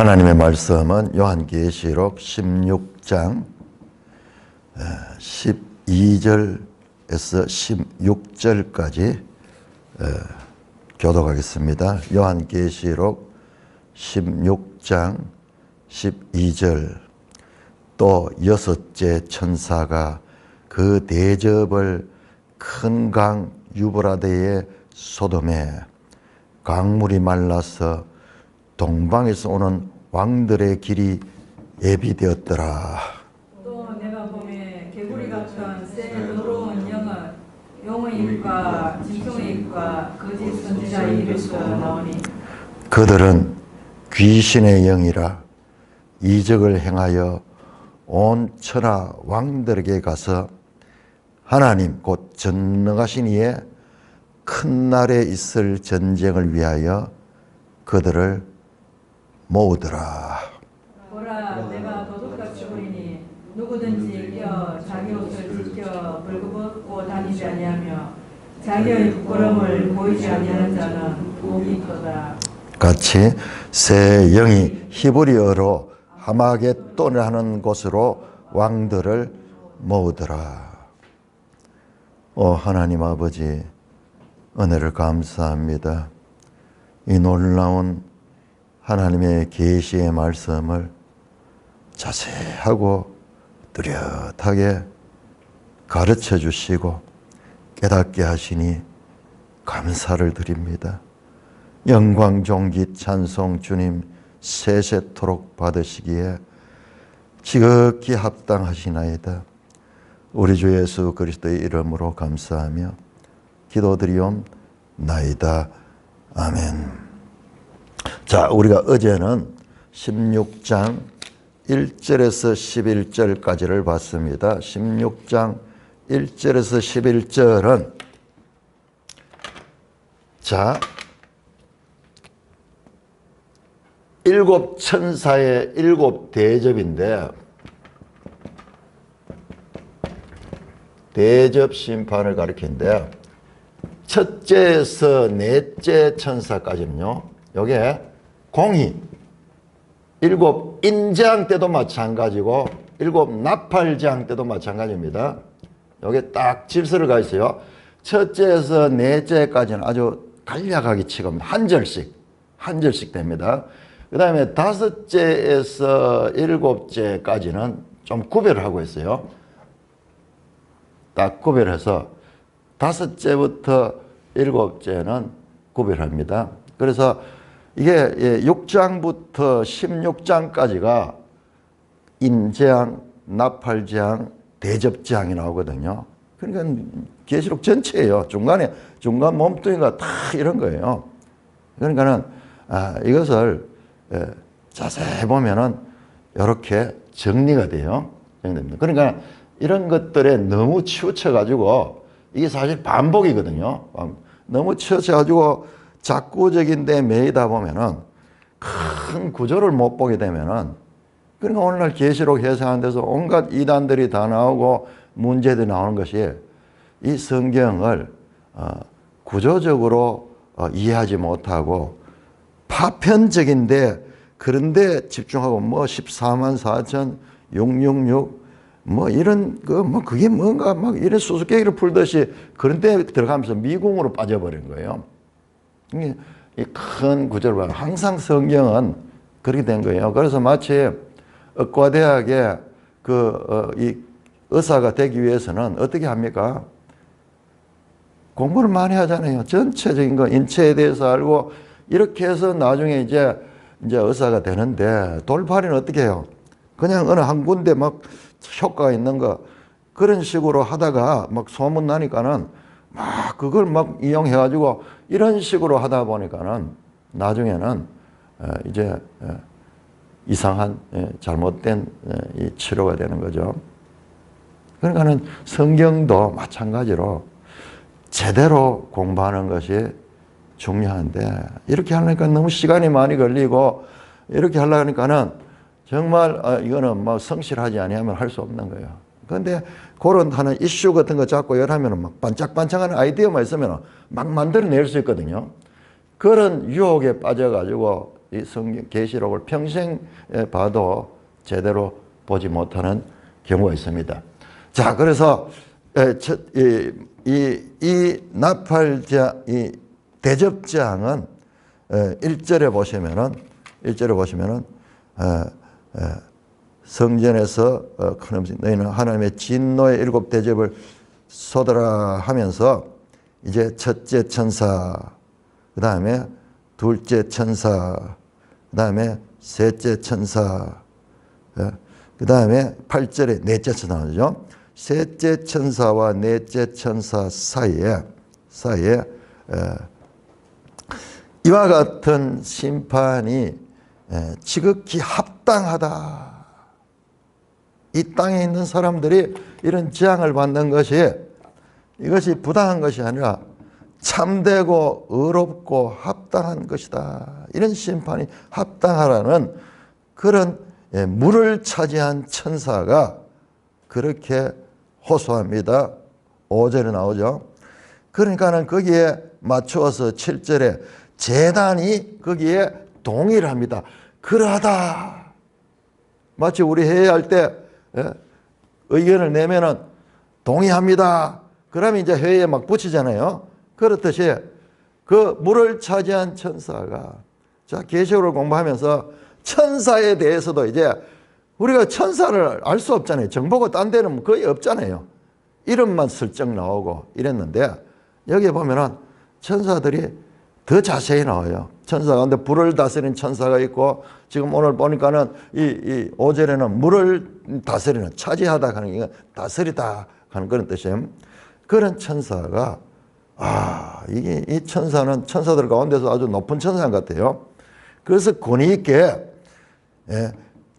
하나님의 말씀은 요한계시록 16장 12절에서 16절까지 교독하겠습니다. 요한계시록 16장 12절. 또 여섯째 천사가 그 대접을 큰 강 유브라데의 소돔에 강물이 말라서 동방에서 오는 왕들의 길이 예비되었더라. 또 내가 보매 개구리 같은 새 더러운 영은 용의 입과 짐승의 입과 거짓 선지자의 입에서 나오니 그들은 귀신의 영이라 이적을 행하여 온 천하 왕들에게 가서 하나님 곧 전능하신 이의 큰 날에 있을 전쟁을 위하여 그들을 모으더라. 보라 내가 도둑같이 오리니 누구든지 이겨 자기 옷을 지켜 벌거벗고 다니지 아니하며 자기의 부끄러움을 보이지 아니하는 자는 복이 있도다. 같이 새 영이 히브리어로 하마겟돈이라는 곳으로 왕들을 모으더라. 하나님 아버지, 은혜를 감사합니다. 이 놀라운 하나님의 계시의 말씀을 자세하고 뚜렷하게 가르쳐 주시고 깨닫게 하시니 감사를 드립니다. 영광, 존귀, 찬송 주님 세세토록 받으시기에 지극히 합당하시나이다. 우리 주 예수 그리스도의 이름으로 감사하며 기도드리옵나이다. 아멘. 자, 우리가 어제는 16장 1절에서 11절까지를 봤습니다. 16장 1절에서 11절은 자, 일곱 천사의 일곱 대접인데 대접 심판을 가리키는데 첫째에서 넷째 천사까지는요, 요게 공의, 일곱 인장 때도 마찬가지고 일곱 나팔장 때도 마찬가지입니다. 요게 딱 질서를 가 있어요. 첫째에서 넷째까지는 아주 간략하게 치겁니다. 한 절씩 됩니다. 그 다음에 다섯째에서 일곱째까지는 좀 구별을 하고 있어요. 딱 구별해서 다섯째부터 일곱째는 구별합니다. 그래서 이게 6장부터 16장까지가 인재앙, 나팔재앙, 대접재앙이 나오거든요. 그러니까 계시록 전체예요. 중간 몸뚱이가 다 이런 거예요. 그러니까는 이것을 자세히 보면은 이렇게 정리가 돼요. 정리됩니다. 그러니까 이런 것들에 너무 치우쳐가지고 이게 사실 반복이거든요. 너무 치우쳐가지고 작구적인 데 매이다 보면은 큰 구조를 못 보게 되면은, 그러니까 오늘날 계시록 해석하는 데서 온갖 이단들이 다 나오고 문제들이 나오는 것이 이 성경을 구조적으로 이해하지 못하고 파편적인데 그런데 집중하고 14만 4천 666 이런 그게 뭔가 막 이런 수수께끼를 풀듯이 그런데 들어가면서 미궁으로 빠져버린 거예요. 이 큰 구절을 봐요. 항상 성경은 그렇게 된 거예요. 그래서 마치 의과대학에 이 의사가 되기 위해서는 어떻게 합니까? 공부를 많이 하잖아요. 전체적인 거 인체에 대해서 알고 이렇게 해서 나중에 이제 의사가 되는데, 돌팔이는 어떻게 해요? 그냥 어느 한 군데 막 효과가 있는 거 그런 식으로 하다가 막 소문 나니까는 막 그걸 막 이용해가지고 이런 식으로 하다 보니까는 나중에는 이제 이상한 잘못된 이 치료가 되는 거죠. 그러니까는 성경도 마찬가지로 제대로 공부하는 것이 중요한데, 이렇게 하려니까 너무 시간이 많이 걸리고 이렇게 하려니까는 정말 이거는 뭐 성실하지 아니하면 할 수 없는 거예요. 그런데 그런 하는 이슈 같은 거 잡고 열하면 막 반짝반짝하는 아이디어만 있으면 막 만들어낼 수 있거든요. 그런 유혹에 빠져가지고 이 성경 계시록을 평생 봐도 제대로 보지 못하는 경우가 있습니다. 자, 그래서 이 나팔장, 이 대접장은 1절에 보시면은 성전에서 큰 음식 너희는 하나님의 진노의 7 대접을 쏟아라 하면서 이제 첫째 천사, 그 다음에 둘째 천사, 그 다음에 셋째 천사, 그 다음에 8절에 넷째 천사 나오죠. 셋째 천사와 넷째 천사 사이에 이와 같은 심판이 지극히 합당하다. 이 땅에 있는 사람들이 이런 재앙을 받는 것이 이것이 부당한 것이 아니라 참되고 의롭고 합당한 것이다. 이런 심판이 합당하라는 그런 물을 차지한 천사가 그렇게 호소합니다. 5절에 나오죠. 그러니까는 거기에 맞추어서 7절에 제단이 거기에 동의를 합니다. 그러하다. 마치 우리 회의할 때 의견을 내면은 동의합니다. 그러면 이제 회의에 막 붙이잖아요. 그렇듯이 그 물을 차지한 천사가, 자, 계시록을 공부하면서 천사에 대해서도 이제 우리가 천사를 알 수 없잖아요. 정보가 딴 데는 거의 없잖아요. 이름만 슬쩍 나오고 이랬는데 여기 보면은 천사들이 더 자세히 나와요. 천사 가운데 불을 다스리는 천사가 있고, 지금 오늘 보니까는 이 5절에는 물을 다스리는, 차지하다 하는 게 다스리다 하는 그런 뜻이에요. 그런 천사가, 이게 이 천사는 천사들 가운데서 아주 높은 천사 같아요. 그래서 권위 있게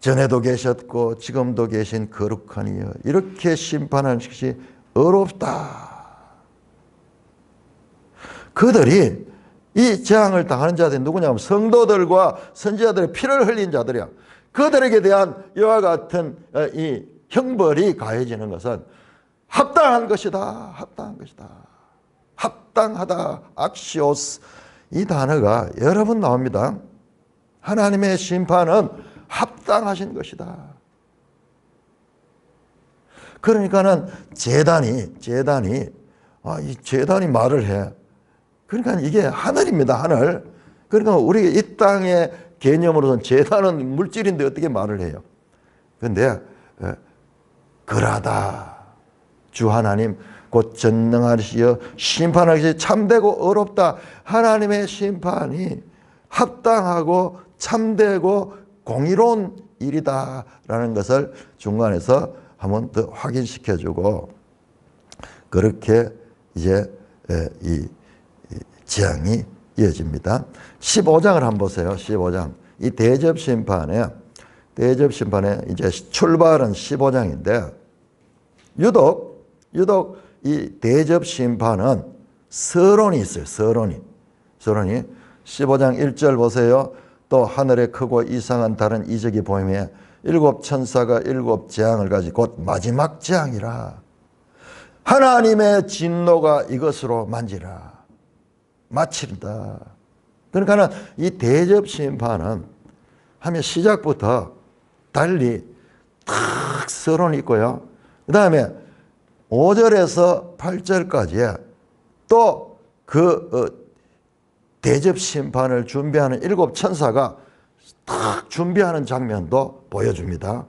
전에도 계셨고 지금도 계신 거룩한 이여, 이렇게 심판하는 것이 어렵다. 그들이 이 재앙을 당하는 자들이 누구냐면 성도들과 선지자들의 피를 흘린 자들이야. 그들에게 대한 이와 같은 이 형벌이 가해지는 것은 합당한 것이다. 합당한 것이다. 합당하다. 악시오스. 이 단어가 여러 번 나옵니다. 하나님의 심판은 합당하신 것이다. 그러니까는 재단이 이 재단이 말을 해. 그러니까 이게 하늘입니다. 하늘. 그러니까 우리 이 땅의 개념으로서는 재단은 물질인데 어떻게 말을 해요? 그런데 그러하다. 주 하나님 곧 전능하시여 심판하기 참되고 어렵다. 하나님의 심판이 합당하고 참되고 공의로운 일이다라는 것을 중간에서 한번 더 확인시켜주고, 그렇게 이제 이 재앙이 이어집니다. 15장을 한번 보세요. 15장. 이 대접심판에 이제 출발은 15장인데 유독 이 대접심판은 서론이 있어요. 서론이 15장 1절 보세요. 또 하늘에 크고 이상한 다른 이적이 보이매 7 천사가 7 재앙을 가지고 곧 마지막 재앙이라. 하나님의 진노가 이것으로 만지라. 마친다. 그러니까 이 대접 심판은 하면 시작부터 달리 탁 서론이 있고요. 그 다음에 5절에서 8절까지 또 그 대접 심판을 준비하는 7 천사가 탁 준비하는 장면도 보여줍니다.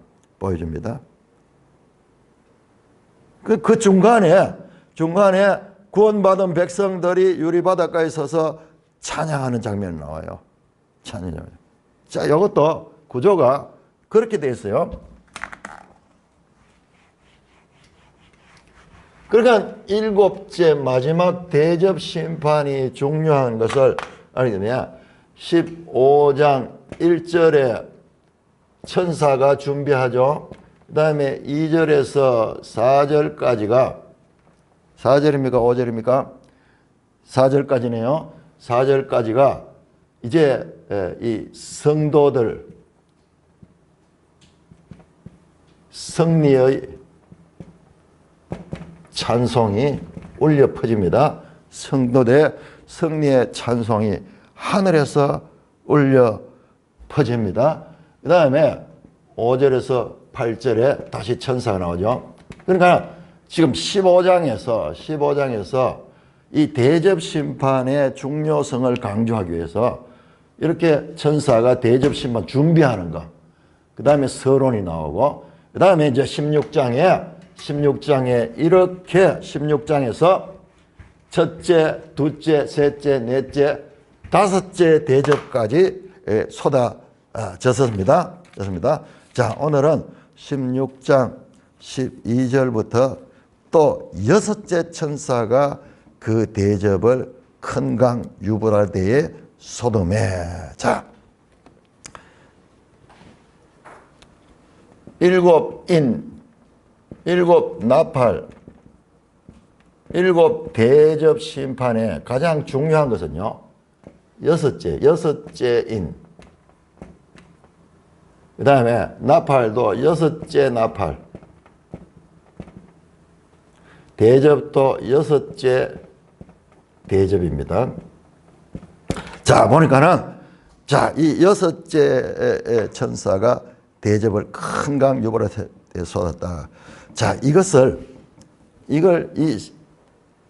그 중간에 구원받은 백성들이 유리바닷가에 서서 찬양하는 장면이 나와요. 찬양. 자, 이것도 구조가 그렇게 되어 있어요. 그러니까 7째 마지막 대접 심판이 중요한 것을 알게 되냐. 15장 1절에 천사가 준비하죠. 그 다음에 2절에서 4절까지가 4절입니까? 5절입니까? 4절까지네요. 4절까지가 이제 이 성도들 승리의 찬송이 울려 퍼집니다. 성도들의 승리의 찬송이 하늘에서 울려 퍼집니다. 그 다음에 5절에서 8절에 다시 천사가 나오죠. 그러니까 지금 15장에서 이 대접 심판의 중요성을 강조하기 위해서 이렇게 천사가 대접 심판 준비하는 거, 그 다음에 서론이 나오고, 그 다음에 이제 16장에 이렇게 16장에서 첫째, 둘째, 셋째, 넷째, 다섯째 대접까지 쏟아졌습니다. 자, 오늘은 16장 12절부터 또 여섯째 천사가 그 대접을 큰 강 유브라데에 소돔에. 자, 일곱 나팔, 일곱 대접 심판의 가장 중요한 것은요, 여섯째 인. 그 다음에 나팔도 여섯째 나팔. 대접도 여섯째 대접입니다. 자, 보니까는, 자, 이 여섯째 천사가 대접을 큰 강 유브라데에 쏟았다. 자, 이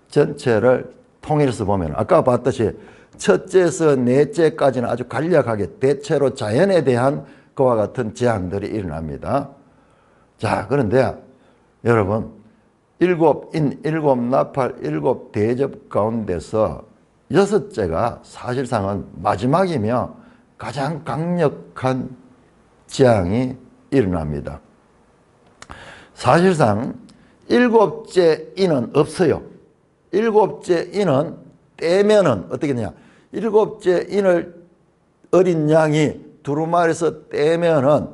전체를 통일해서 보면, 아까 봤듯이 첫째에서 넷째까지는 아주 간략하게 대체로 자연에 대한 그와 같은 재앙들이 일어납니다. 자, 그런데 여러분, 일곱 나팔, 일곱 대접 가운데서 여섯째가 사실상은 마지막이며 가장 강력한 재앙이 일어납니다. 사실상 일곱째 인은 없어요. 일곱째 인은 떼면은 어떻게 되냐? 일곱째 인을 어린 양이 두루마리에서 떼면은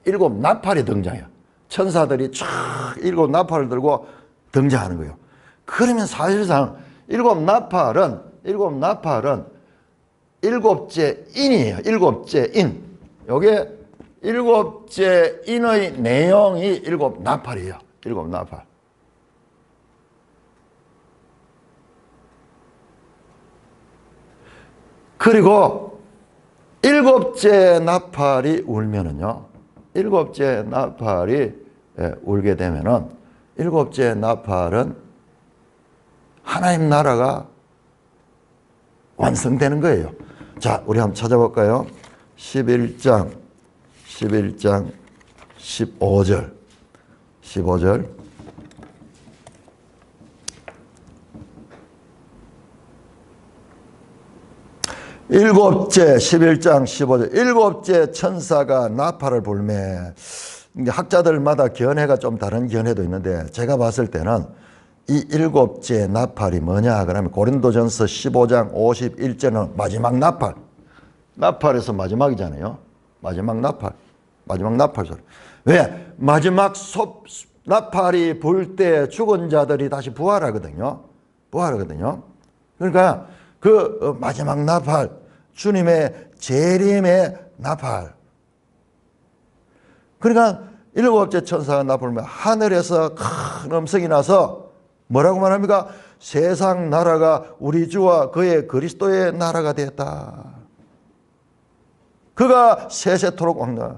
일곱 나팔이 등장해요. 천사들이 쫙 일곱 나팔을 들고 등장하는 거예요. 그러면 사실상 일곱 나팔은 일곱째 인이에요. 일곱째 인. 요게 일곱째 인의 내용이 일곱 나팔이에요. 일곱 나팔. 그리고 일곱째 나팔이 울면은요, 일곱째 나팔이 울게 되면은 일곱째 나팔은 하나님 나라가 완성되는 거예요. 자, 우리 한번 찾아볼까요? 11장 15절. 일곱째 11장 15절. 일곱째 천사가 나팔을 불매. 학자들마다 견해가 좀 다른 견해도 있는데, 제가 봤을 때는 이 일곱째 나팔이 뭐냐 그러면 고린도전서 15장 51절은 마지막 나팔. 나팔에서 마지막이잖아요. 마지막 나팔 소리. 왜? 마지막 나팔이 불 때 죽은 자들이 다시 부활하거든요. 그러니까 그 마지막 나팔, 주님의 재림의 나팔. 그러니까 일곱째 천사가 나팔을 불면 하늘에서 큰 음성이 나서 뭐라고 말합니까? 세상 나라가 우리 주와 그의 그리스도의 나라가 되었다. 그가 세세토록 왕노하라.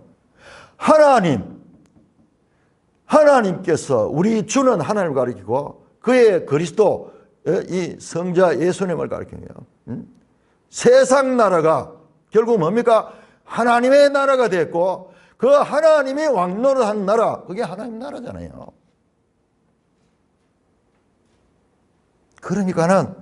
하나님께서, 우리 주는 하나님을 가리키고 그의 그리스도, 이 성자 예수님을 가리키네요. 세상 나라가 결국 뭡니까? 하나님의 나라가 됐고, 그 하나님이 왕노릇한 나라, 그게 하나님 나라잖아요. 그러니까는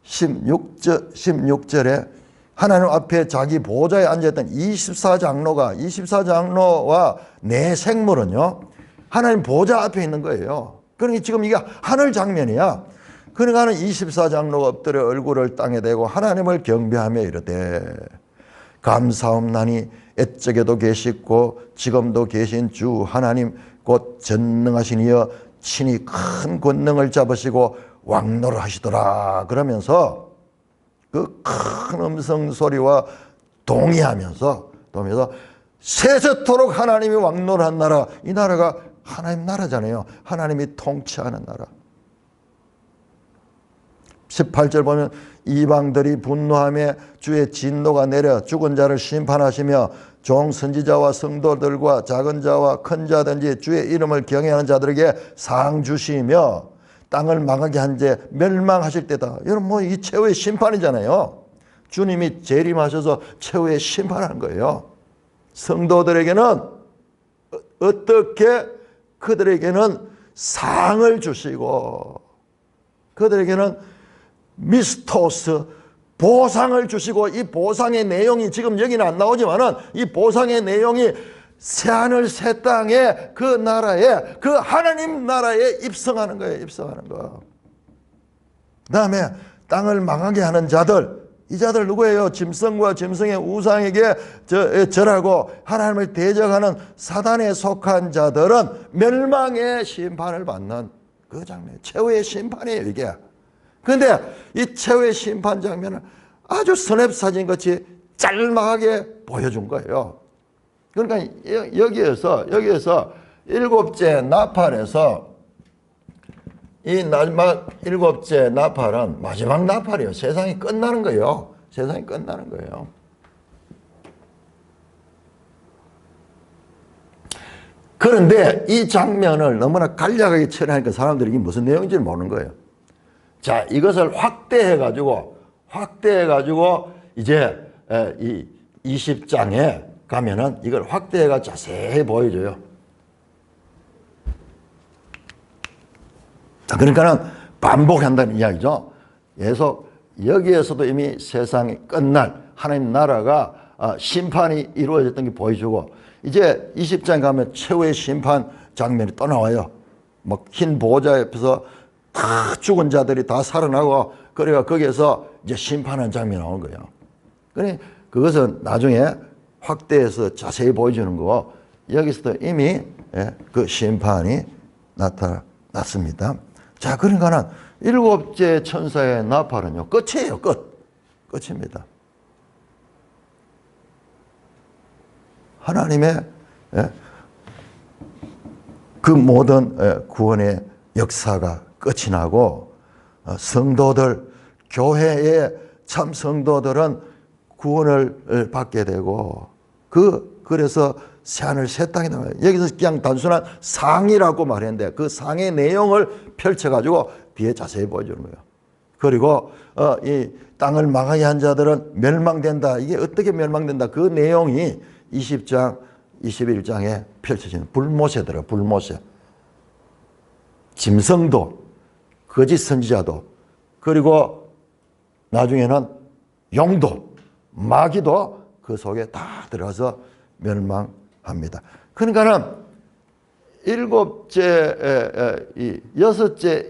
16절에 하나님 앞에 자기 보좌에 앉아있던 24장로와 네 생물은요, 하나님 보좌 앞에 있는 거예요. 그러니까 지금 이게 하늘 장면이야. 그러니까는 24장로가 엎드려 얼굴을 땅에 대고 하나님을 경배하며 이르되, 감사옵나니 옛적에도 계시고 지금도 계신 주 하나님 곧 전능하신 이여 친히 큰 권능을 잡으시고 왕노를 하시더라. 그러면서 그 큰 음성 소리와 동의하면서 세세토록 하나님이 왕노를 한 나라, 이 나라가 하나님 나라잖아요. 하나님이 통치하는 나라. 18절 보면 이방들이 분노하며 주의 진노가 내려 죽은 자를 심판하시며 종 선지자와 성도들과 작은 자와 큰 자든지 주의 이름을 경외하는 자들에게 상 주시며 땅을 망하게 한 자 멸망하실 때다. 여러분 뭐 이 최후의 심판이잖아요. 주님이 재림하셔서 최후의 심판하는 거예요. 성도들에게는 어떻게 그들에게는 상을 주시고 그들에게는 미스토스 보상을 주시고 이 보상의 내용이 지금 여기는 안 나오지만은 이 보상의 내용이 새하늘 새 땅에 그 나라에 그 하나님 나라에 입성하는 거예요. 입성하는 거. 그 다음에 땅을 망하게 하는 자들, 이 자들 누구예요? 짐승과 짐승의 우상에게 절하고 하나님을 대적하는 사단에 속한 자들은 멸망의 심판을 받는 그 장면, 최후의 심판이에요 이게. 그런데 이 최후의 심판 장면을 아주 스냅사진같이 짤막하게 보여준 거예요. 그러니까 여기에서 일곱째 나팔에서 이 마지막 일곱째 나팔은 마지막 나팔이에요. 세상이 끝나는 거예요. 세상이 끝나는 거예요. 그런데 이 장면을 너무나 간략하게 처리하니까 사람들이 이게 무슨 내용인지 모르는 거예요. 자, 이것을 확대해가지고 이제 이 20장에 가면은 이걸 확대해가 자세히 보여줘요. 자, 그러니까는 반복한다는 이야기죠. 계속 여기에서도 이미 세상이 끝날 하나님 나라가 심판이 이루어졌던 게 보여주고 이제 20장 가면 최후의 심판 장면이 또 나와요. 막 흰 보호자 옆에서 다 죽은 자들이 다 살아나고 그래가 거기에서 이제 심판하는 장면이 나오는 거예요. 그래 그것은 나중에 확대해서 자세히 보여주는 거고 여기서도 이미 그 심판이 나타났습니다. 자, 그러니까는 일곱째 천사의 나팔은요 끝이에요. 끝입니다. 하나님의 그 모든 구원의 역사가 끝이 나고 성도들, 교회의 참 성도들은 구원을 받게 되고 그래서 새하늘 새 땅이 나와요. 여기서 그냥 단순한 상이라고 말했는데 그 상의 내용을 펼쳐가지고 뒤에 자세히 보여주는 거예요. 그리고 이 땅을 망하게 한 자들은 멸망된다. 이게 어떻게 멸망된다. 그 내용이 20장, 21장에 펼쳐지는 불모세더라. 불모세. 짐승도 거짓 선지자도 그리고 나중에는 용도 마귀도 그 속에 다 들어가서 멸망합니다. 그러니까는 여섯째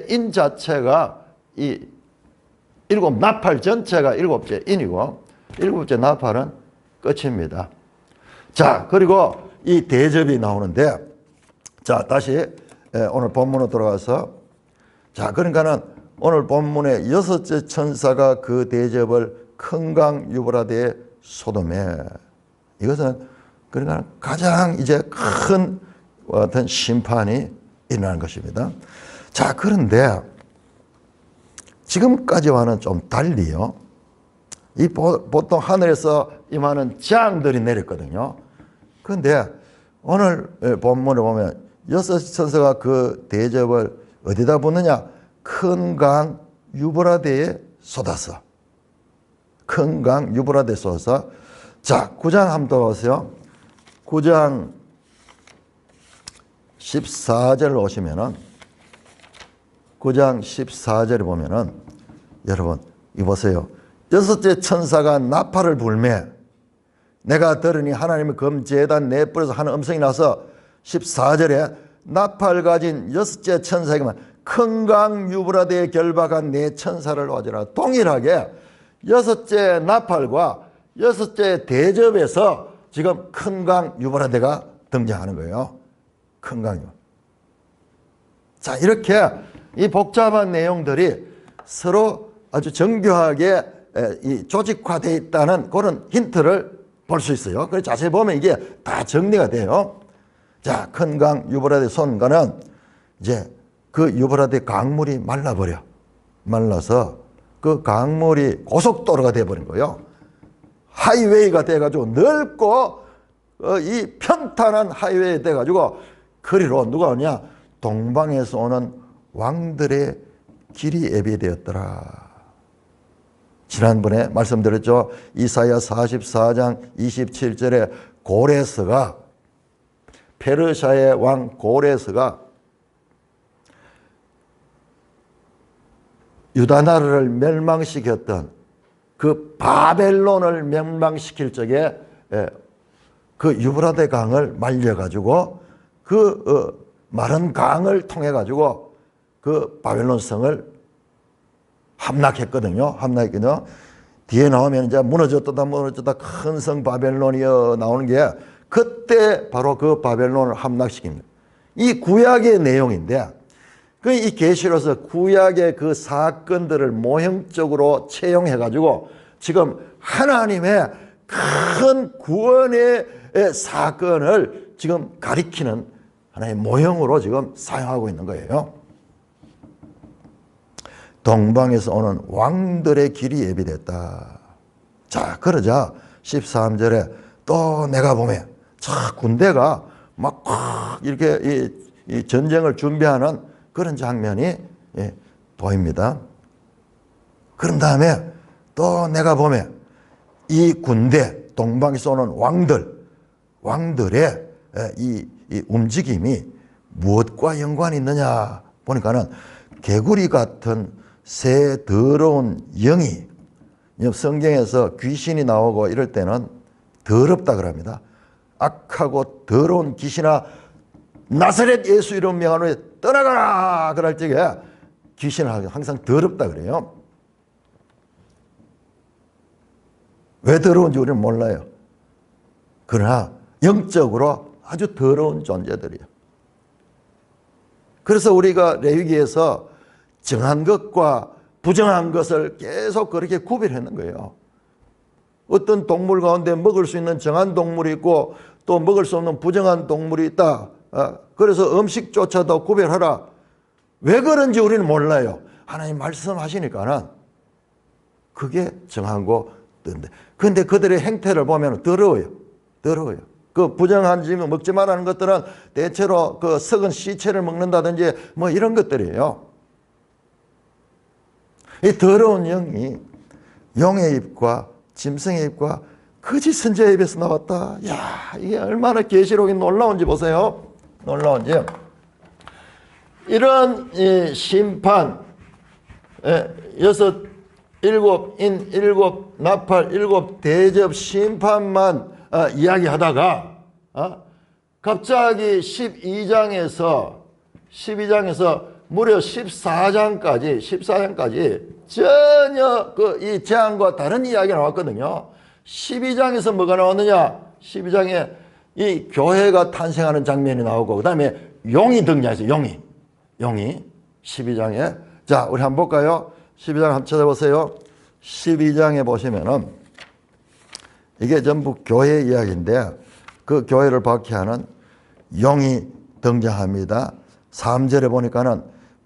인 자체가 이 일곱 나팔 전체가 일곱째 인이고 일곱째 나팔은 끝입니다. 자, 그리고 이 대접이 나오는데 자, 다시 오늘 본문으로 돌아가서 자, 그러니까는 오늘 본문에 여섯째 천사가 그 대접을 큰 강 유브라데에 소돔에 이것은 그러니까 가장 이제 큰 어떤 심판이 일어나는 것입니다. 자, 그런데 지금까지와는 좀 달리요. 이 보통 하늘에서 임하는 재앙들이 내렸거든요. 그런데 오늘 본문을 보면 여섯 천사가 그 대접을 어디다 붓느냐? 큰 강 유브라데에 쏟았어. 큰 강 유브라데에 쏟아서 자, 9장 한번 들어보세요. 9장 14절 오시면은 9장 14절에 보면은 여러분 이 보세요. 여섯째 천사가 나팔을 불매 내가 들으니 하나님의 금제단 네 뿔에서 하는 음성이 나서 14절에 나팔 가진 여섯째 천사에게만 큰 강 유브라데에 결박한 네 천사를 와주라. 동일하게 여섯째 나팔과 여섯째 대접에서 지금 큰 강 유브라데가 등장하는 거예요. 큰 강 유브라데. 자, 이렇게 이 복잡한 내용들이 서로 아주 정교하게 조직화되어 있다는 그런 힌트를 볼 수 있어요. 그래서 자세히 보면 이게 다 정리가 돼요. 자, 큰 강 유브라데 쏜 거는 이제 그 유브라데 강물이 말라버려. 말라서 그 강물이 고속도로가 돼버린 거예요. 하이웨이가 돼가지고 넓고 이 평탄한 하이웨이 돼가지고 거리로 누가 오냐? 동방에서 오는 왕들의 길이 예비되었더라. 지난번에 말씀드렸죠. 이사야 44장 27절에 고레스가, 페르시아의 왕 고레스가 유다 나라를 멸망시켰던 그 바벨론을 멸망시킬 적에 그 유브라데 강을 말려가지고 그 마른 강을 통해가지고 그 바벨론 성을 함락했거든요. 뒤에 나오면 이제 무너졌다 큰 성 바벨론이여 나오는 게 그때 바로 그 바벨론을 함락시킵니다. 이 구약의 내용인데 그 이 계시로서 구약의 그 사건들을 모형적으로 채용해가지고 지금 하나님의 큰 구원의 사건을 지금 가리키는 하나의 모형으로 지금 사용하고 있는 거예요. 동방에서 오는 왕들의 길이 예비됐다. 자, 그러자 13절에 또 내가 보면 자, 군대가 막 이렇게 이 전쟁을 준비하는 그런 장면이 보입니다. 그런 다음에 또 내가 보면 이 군대, 동방에서 오는 왕들의 이 움직임이 무엇과 연관이 있느냐 보니까는 개구리 같은 새 더러운 영이, 성경에서 귀신이 나오고 이럴 때는 더럽다 그럽니다. 악하고 더러운 귀신아 나사렛 예수 이름 명하노니 떠나가라 그럴 적에 귀신은 항상 더럽다 그래요. 왜 더러운지 우리는 몰라요. 그러나 영적으로 아주 더러운 존재들이에요. 그래서 우리가 레위기에서 정한 것과 부정한 것을 계속 그렇게 구별하는 거예요. 어떤 동물 가운데 먹을 수 있는 정한 동물이 있고 또 먹을 수 없는 부정한 동물이 있다. 그래서 음식조차도 구별하라. 왜 그런지 우리는 몰라요. 하나님 말씀하시니까는 그게 정하고 뜬데. 그런데 그들의 행태를 보면 더러워요. 그 부정한 짐을 먹지 말라는 것들은 대체로 그 썩은 시체를 먹는다든지 뭐 이런 것들이에요. 이 더러운 영이 용의 입과 짐승의 입과 거짓 선지자의 입에서 나왔다. 야, 이게 얼마나 계시록이 놀라운지 보세요. 놀라운지. 이런 심판, 일곱 나팔, 일곱 대접 심판만 이야기하다가 갑자기 12장에서 무려 14장까지 전혀 이 재앙과 다른 이야기가 나왔거든요. 12장에서 뭐가 나왔느냐? 12장에 이 교회가 탄생하는 장면이 나오고 그 다음에 용이 등장해서 용이 12장에 자 우리 한번 볼까요? 12장 한번 찾아보세요. 12장에 보시면은 이게 전부 교회 이야기인데 그 교회를 박해하는 용이 등장합니다. 3절에 보니까는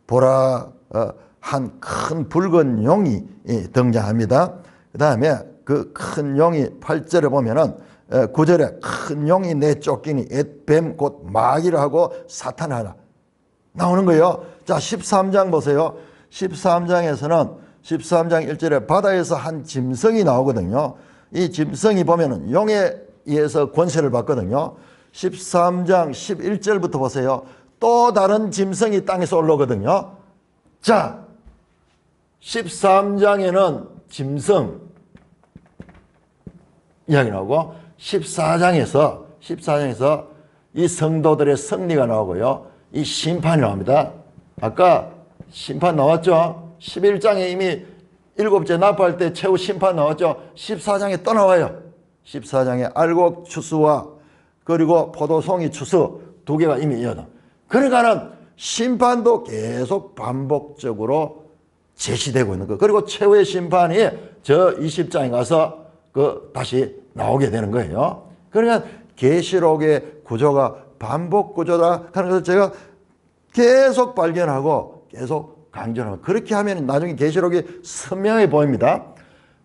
보라 한 큰 붉은 용이 등장합니다. 그 다음에 그 큰 용이 8절에 보면은 9절에 큰 용이 내쫓기니 뱀 곧 마귀라 하고 사탄 하나 나오는 거예요. 자 13장 보세요. 13장에서는 13장 1절에 바다에서 한 짐승이 나오거든요. 이 짐승이 보면은 용에 의해서 권세를 받거든요. 13장 11절부터 보세요. 또 다른 짐승이 땅에서 올라오거든요. 자 13장에는 짐승 이야기 나오고 14장에서 이 성도들의 승리가 나오고요. 이 심판이 나옵니다. 아까 심판 나왔죠. 11장에 이미 7째 납부할 때 최후 심판 나왔죠. 14장에 또 나와요. 14장에 알곡 추수와 그리고 포도송이 추수 두 개가 이미 이어져. 그러니까는 심판도 계속 반복적으로 제시되고 있는 거. 그리고 최후의 심판이 저 20장에 가서 다시 나오게 되는 거예요. 그러니까 계시록의 구조가 반복 구조다 하는 것을 제가 계속 발견하고 계속 강조하고 그렇게 하면 나중에 계시록이 선명해 보입니다.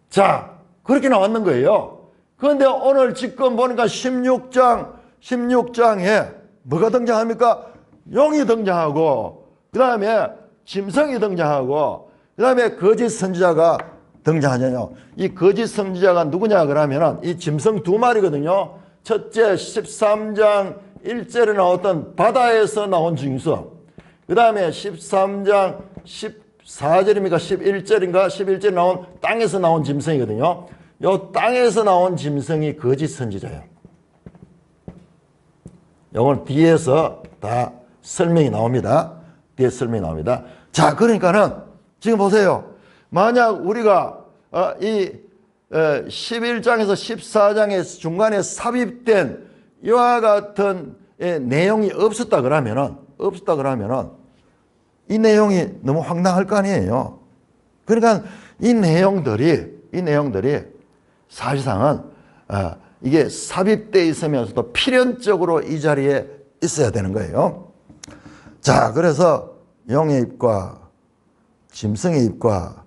자, 그렇게 나왔는 거예요. 그런데 오늘 지금 보니까 16장에 뭐가 등장합니까? 용이 등장하고, 그 다음에 짐승이 등장하고, 그 다음에 거짓 선지자가 등장하잖아요. 이 거짓 선지자가 누구냐 그러면은 이 짐승 두 마리거든요. 첫째 13장 1절에 나왔던 바다에서 나온 짐승, 그 다음에 13장 14절입니까? 11절인가? 11절에 나온 땅에서 나온 짐승이거든요. 요 땅에서 나온 짐승이 거짓 선지자예요. 요건 뒤에서 다 설명이 나옵니다. 뒤에 설명이 나옵니다. 자, 그러니까는 지금 보세요. 만약 우리가 이 11장에서 14장의 중간에 삽입된 이와 같은 내용이 없었다 그러면은 이 내용이 너무 황당할 거 아니에요. 그러니까 이 내용들이 사실상은 이게 삽입되어 있으면서도 필연적으로 이 자리에 있어야 되는 거예요. 자, 그래서 용의 입과 짐승의 입과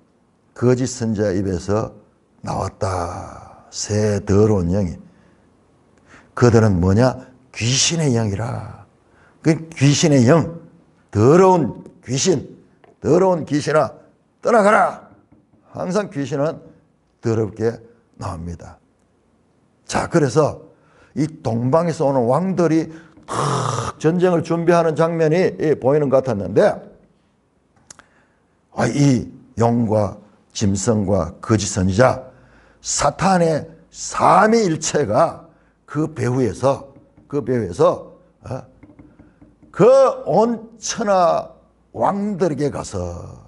거짓 선지자 입에서 나왔다. 새 더러운 영이. 그들은 뭐냐? 귀신의 영이라. 그 귀신의 영, 더러운 귀신아 떠나가라. 항상 귀신은 더럽게 나옵니다. 자, 그래서 이 동방에서 오는 왕들이 전쟁을 준비하는 장면이 보이는 것 같았는데, 이 용과 짐승과 거짓 선지자, 사탄의 삼위일체가 그 배후에서 그 온 천하 왕들에게 가서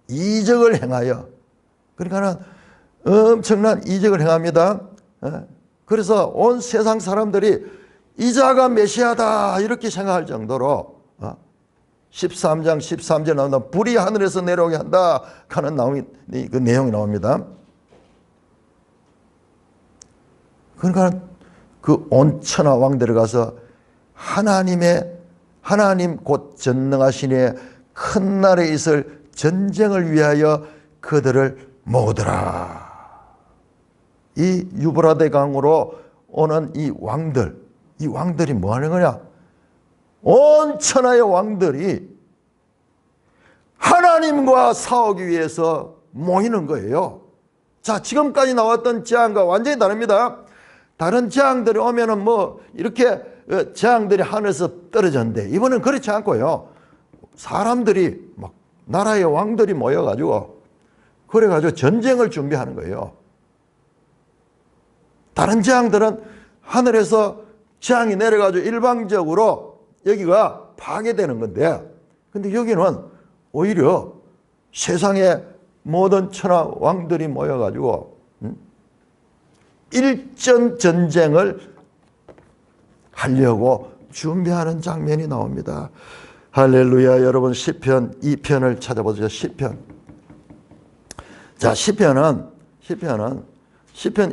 이적을 행하여, 그러니까는 엄청난 이적을 행합니다. 그래서 온 세상 사람들이 이자가 메시아다 이렇게 생각할 정도로 13장 13절 나온다. 불이 하늘에서 내려오게 한다 하는 그 내용이 나옵니다. 그러니까 그 온 천하 왕들에 가서 하나님 곧 전능하신 이의 큰 날에 있을 전쟁을 위하여 그들을 모으더라. 이 유브라데 강으로 오는 이 왕들이 뭐 하는 거냐? 온 천하의 왕들이 하나님과 싸우기 위해서 모이는 거예요. 자, 지금까지 나왔던 재앙과 완전히 다릅니다. 다른 재앙들이 오면은 뭐 이렇게 재앙들이 하늘에서 떨어졌는데, 이번엔 그렇지 않고요. 사람들이 막 나라의 왕들이 모여가지고 그래가지고 전쟁을 준비하는 거예요. 다른 재앙들은 하늘에서 재앙이 내려가지고 일방적으로 여기가 파괴되는 건데, 근데 여기는 오히려 세상의 모든 천하 왕들이 모여가지고 일전 전쟁을 하려고 준비하는 장면이 나옵니다. 할렐루야. 여러분, 시편 2편을 찾아보세요. 시편. 자, 시편은 시편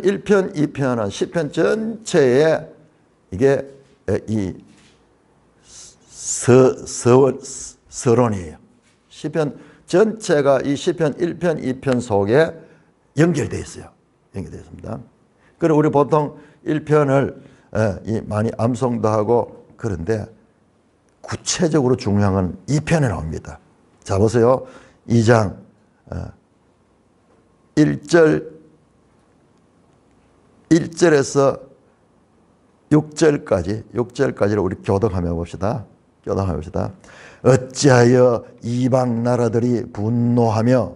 1편, 2편은 시편 전체에 이게 이 서론이에요. 시편 전체가 이 시편 1편, 2편 속에 연결되어 있어요. 연결되어 있습니다. 그리고 우리 보통 1편을 많이 암송도 하고 그런데 구체적으로 중요한 건 2편에 나옵니다. 자, 보세요. 2장 1절에서 6절까지를 우리 교독하며 봅시다. 어찌하여 이방 나라들이 분노하며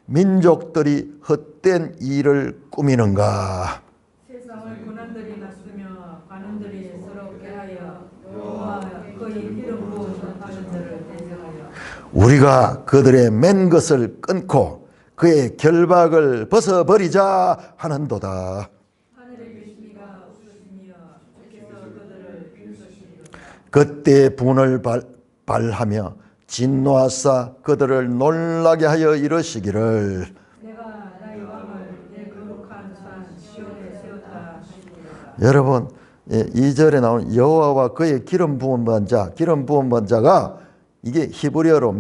민족들이 헛된 일을 꾸미는가? 세상을 군한들이 났으며 관원들이 서럽게 하여 여호와 그의 기름 부으신 하는 자를 대적하여 우리가 그들의 맨 것을 끊고 그의 결박을 벗어버리자 하는도다. 하늘의 계시미가 없으시며 주께서 그들을 인도시리라. 그때 분을 발하며 진노하사 그들을 놀라게 하여 이르시기를 내가 나의 왕을 내 거룩한 산 시온에 세웠다 하시니라. 여러분, 2절에 나온 여호와와 그의 기름 부은 자가 이게 히브리어로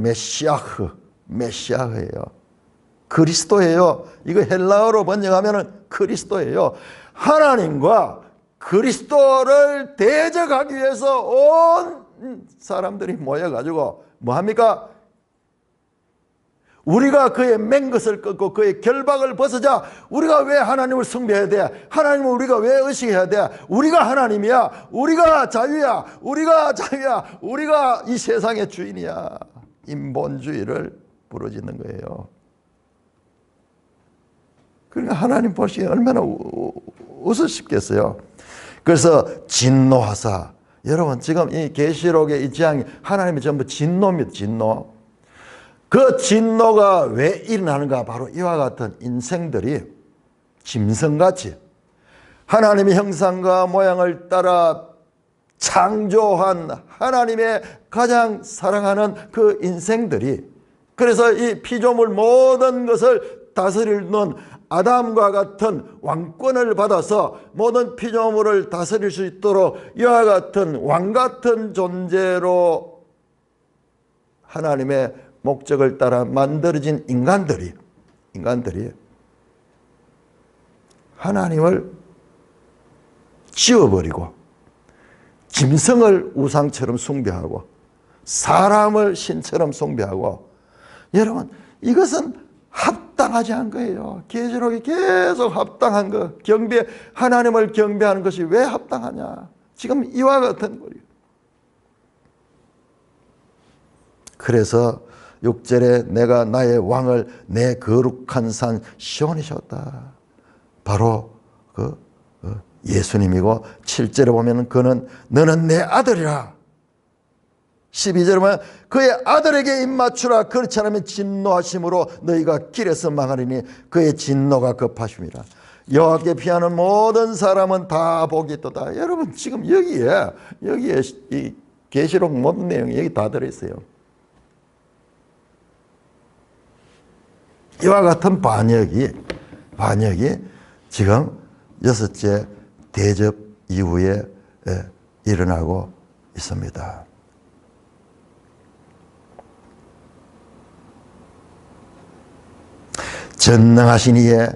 메시아흐예요. 그리스도예요. 이거 헬라어로 번역하면은 그리스도예요. 하나님과 그리스도를 대적하기 위해서 온 사람들이 모여가지고 뭐합니까? 우리가 그의 맹것을 끊고 그의 결박을 벗어자. 우리가 왜 하나님을 숭배해야 돼? 하나님을 우리가 왜 의식해야 돼? 우리가 하나님이야. 우리가 자유야. 우리가 자유야. 우리가 이 세상의 주인이야. 인본주의를 부르짖는 거예요. 그러니까 하나님 보시기에 얼마나 우스십겠어요. 그래서 진노하사. 여러분 지금 이 계시록의 이 재앙이 하나님이 전부 진노입니다. 진노. 그 진노가 왜 일어나는가? 바로 이와 같은 인생들이 짐승같이 하나님의 형상과 모양을 따라 창조한 하나님의 가장 사랑하는 그 인생들이, 그래서 이 피조물 모든 것을 다스리는 아담과 같은 왕권을 받아서 모든 피조물을 다스릴 수 있도록 이와 같은 왕 같은 존재로 하나님의 목적을 따라 만들어진 인간들이 하나님을 지워버리고 짐승을 우상처럼 숭배하고 사람을 신처럼 숭배하고, 여러분 이것은 합당하지 않은 거예요. 계시록이 계속 합당한 거, 하나님을 경배하는 것이 왜 합당하냐? 지금 이와 같은 거예요. 그래서 6절에 내가 나의 왕을 내 거룩한 산 시온에 세웠다. 바로 그 예수님이고, 7절에 보면 그는 너는 내 아들이라. 12절에 보면 그의 아들에게 입맞추라. 그렇지 않으면 진노하심으로 너희가 길에서 망하리니 그의 진노가 급하심이라. 여호와께 피하는 모든 사람은 다 복이 있도다. 여러분 지금 여기에 이 계시록 모든 내용이 여기 다 들어있어요. 이와 같은 반역이 지금 6째 대접 이후에 일어나고 있습니다. 전능하신 이에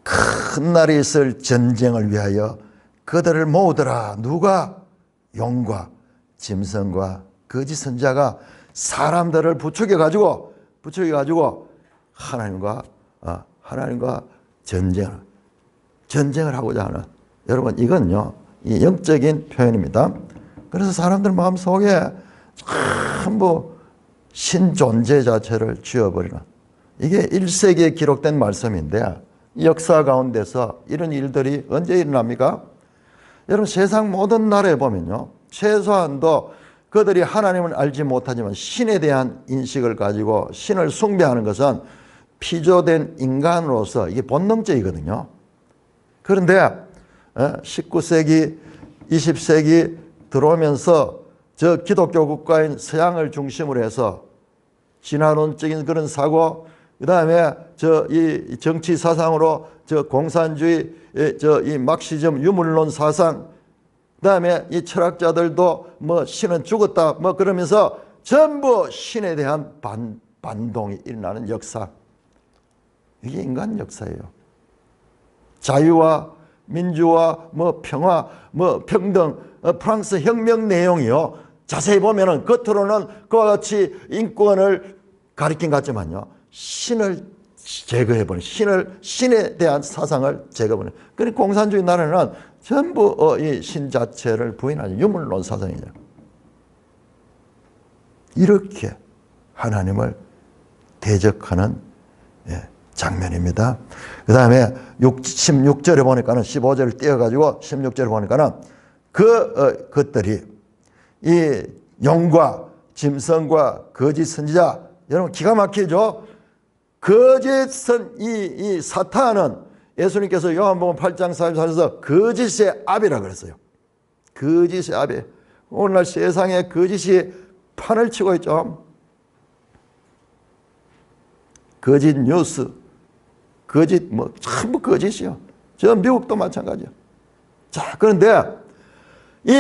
큰 날이 있을 전쟁을 위하여 그들을 모으더라. 누가? 용과 짐승과 거짓 선지자가 사람들을 부추겨 가지고 하나님과 전쟁을 하고자 하는, 여러분 이건요 이 영적인 표현입니다. 그래서 사람들 마음속에 전부 신존재 자체를 쥐어버리는, 이게 1세기에 기록된 말씀인데 역사 가운데서 이런 일들이 언제 일어납니까? 여러분 세상 모든 나라에 보면요 최소한도 그들이 하나님을 알지 못하지만 신에 대한 인식을 가지고 신을 숭배하는 것은 피조된 인간으로서 이게 본능적이거든요. 그런데 19세기, 20세기 들어오면서 저 기독교 국가인 서양을 중심으로 해서 진화론적인 그런 사고, 그 다음에 이 정치 사상으로 공산주의, 이 막시즘 유물론 사상, 그 다음에 이 철학자들도 뭐 신은 죽었다 뭐 그러면서 전부 신에 대한 반동이 일어나는 역사. 이게 인간 역사예요. 자유와 민주와 뭐 평화, 뭐 평등, 프랑스 혁명 내용이요. 자세히 보면은 겉으로는 그와 같이 인권을 가리킨 것 같지만요. 신을 제거해버린, 신에 대한 사상을 제거해버린. 그러니까 공산주의 나라는 전부 이 신 자체를 부인하는 유물론 사상이죠. 이렇게 하나님을 대적하는 장면입니다. 그 다음에 16절에 보니까는 15절을 띄어가지고 16절에 보니까는 그것들이 이 용과 짐승과 거짓 선지자, 여러분 기가 막히죠? 이 사탄은 예수님께서 요한복음 8장 44절에서 거짓의 아비라 그랬어요. 거짓의 아비. 오늘날 세상에 거짓이 판을 치고 있죠. 거짓 뉴스, 거짓 뭐 전부 거짓이요. 저 미국도 마찬가지요. 자, 그런데 이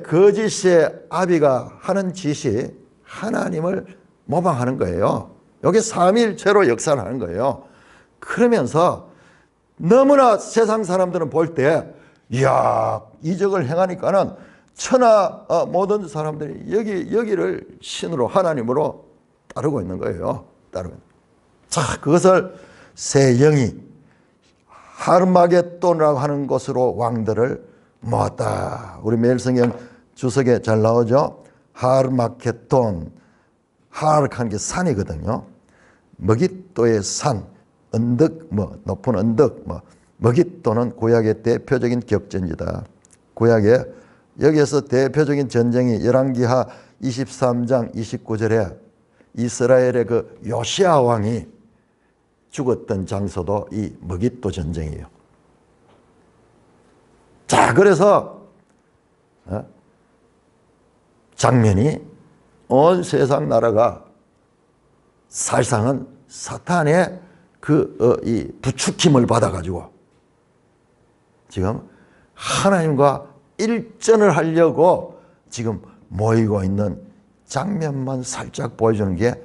거짓의 아비가 하는 짓이 하나님을 모방하는 거예요. 여기 삼위일체로 역사를 하는 거예요. 그러면서 너무나 세상 사람들은 볼 때 이야 이적을 행하니까는 천하 모든 사람들이 여기를 신으로 하나님으로 따르고 있는 거예요. 따르고. 자, 그것을 새 영이 하르마게돈이라고 하는 곳으로 왕들을 모았다. 우리 매일 성경 주석에 잘 나오죠. 하르마게돈, 하르하는 게 산이거든요. 머깃도의 산, 언덕, 높은 언덕, 머깃도는 구약의 대표적인 격전지다. 구약에 여기에서 대표적인 전쟁이 열왕기하 23장 29절에 이스라엘의 그 요시아 왕이 죽었던 장소도 이 머깃도 전쟁이에요. 자, 그래서 장면이 온 세상 나라가 사실상은 사탄의 이 부추김을 받아가지고 지금 하나님과 일전을 하려고 지금 모이고 있는 장면만 살짝 보여주는 게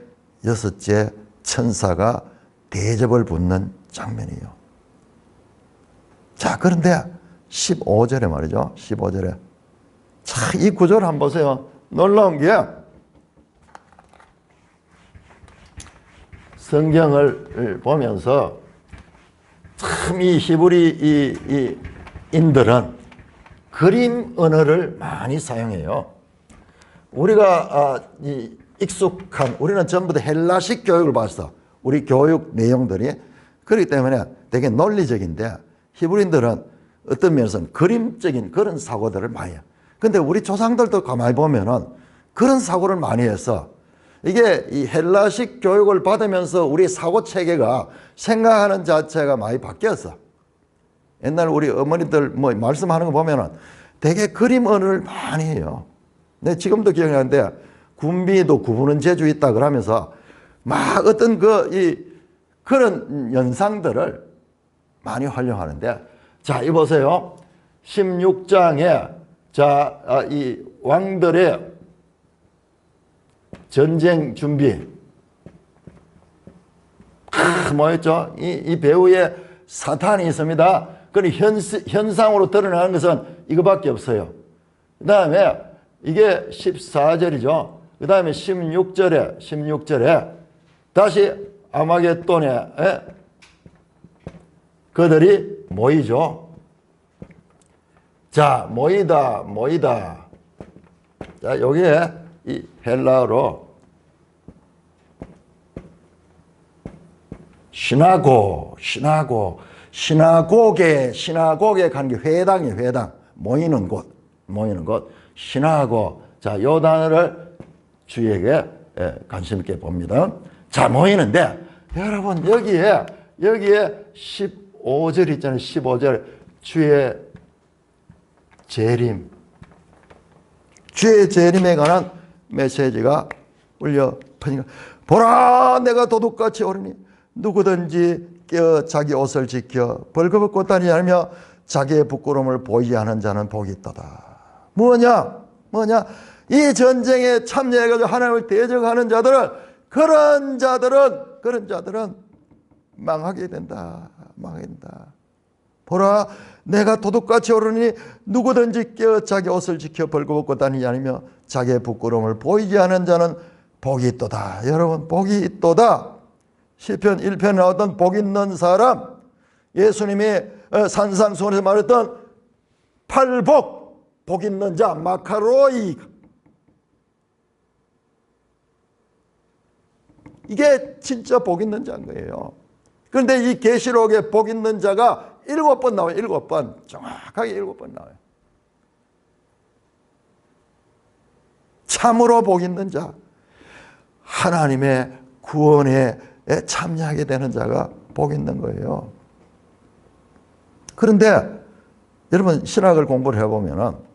여섯째 천사가 대접을 붙는 장면이에요. 자, 그런데 15절에 말이죠. 15절에. 자, 이 구절을 한번 보세요. 놀라운 게 성경을 보면서 참 이 히브리 인들은 그림 언어를 많이 사용해요. 우리가 익숙한 우리는 전부 다 헬라식 교육을 봤어. 우리 교육 내용들이 그렇기 때문에 되게 논리적인데 히브리인들은 어떤 면에서는 그림적인 그런 사고들을 많이 해요. 근데 우리 조상들도 가만히 보면은 그런 사고를 많이 해서 이게 이 헬라식 교육을 받으면서 우리 사고 체계가 생각하는 자체가 많이 바뀌었어. 옛날 우리 어머니들 말씀하는 거 보면은 되게 그림 언어를 많이 해요. 근데 지금도 기억나는데 군비도 구부는 재주 있다 그러면서 막 어떤 그런 연상들을 많이 활용하는데 자, 이 보세요. 16장에 자, 이 왕들의 전쟁 준비. 뭐였죠? 이 배후에 사탄이 있습니다. 그런 현상으로 드러나는 것은 이거밖에 없어요. 그 다음에 이게 14절이죠. 그 다음에 16절에 다시 아마겟돈에 그들이 모이죠. 자, 모이다. 자, 여기에 이 헬라어로 시나고게 가는 게 회당이에요. 회당. 모이는 곳. 시나고. 자, 요 단어를 주에게 관심 있게 봅니다. 자, 모이는데 여러분 여기에 15절 있잖아요. 15절 주의 재림. 주의 재림에 관한 메시지가 울려 퍼지니까 보라 내가 도둑같이 오르니 누구든지 깨어 자기 옷을 지켜 벌거벗고 다니지 않으며 자기의 부끄러움을 보이지 않은 자는 복이 있도다. 뭐냐? 이 전쟁에 참여해가지고 하나님을 대적하는 자들은 그런 자들은 망하게 된다. 보라 내가 도둑같이 오르니 누구든지 깨어 자기 옷을 지켜 벌거벗고 다니지 않으며 자기의 부끄러움을 보이지 않은 자는 복이 있도다. 여러분 복이 있도다. 시편 1편에 나왔던 복 있는 사람, 예수님이 산상수훈에서 말했던 팔복, 복 있는 자, 마카로이. 이게 진짜 복 있는 자인 거예요. 그런데 이 계시록에 복 있는 자가 7번 나와요. 7번. 정확하게 7번 나와요. 참으로 복 있는 자, 하나님의 구원에 참여하게 되는 자가 복 있는 거예요. 그런데 여러분 신학을 공부를 해보면은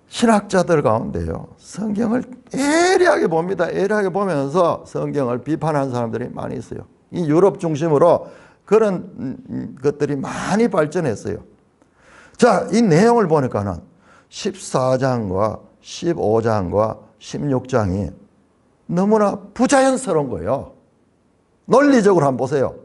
신학자들 가운데요, 성경을 예리하게 봅니다. 예리하게 보면서 성경을 비판하는 사람들이 많이 있어요. 이 유럽 중심으로 그런 것들이 많이 발전했어요. 자, 이 내용을 보니까는 14장과 15장과 16장이 너무나 부자연스러운 거예요. 논리적으로 한번 보세요.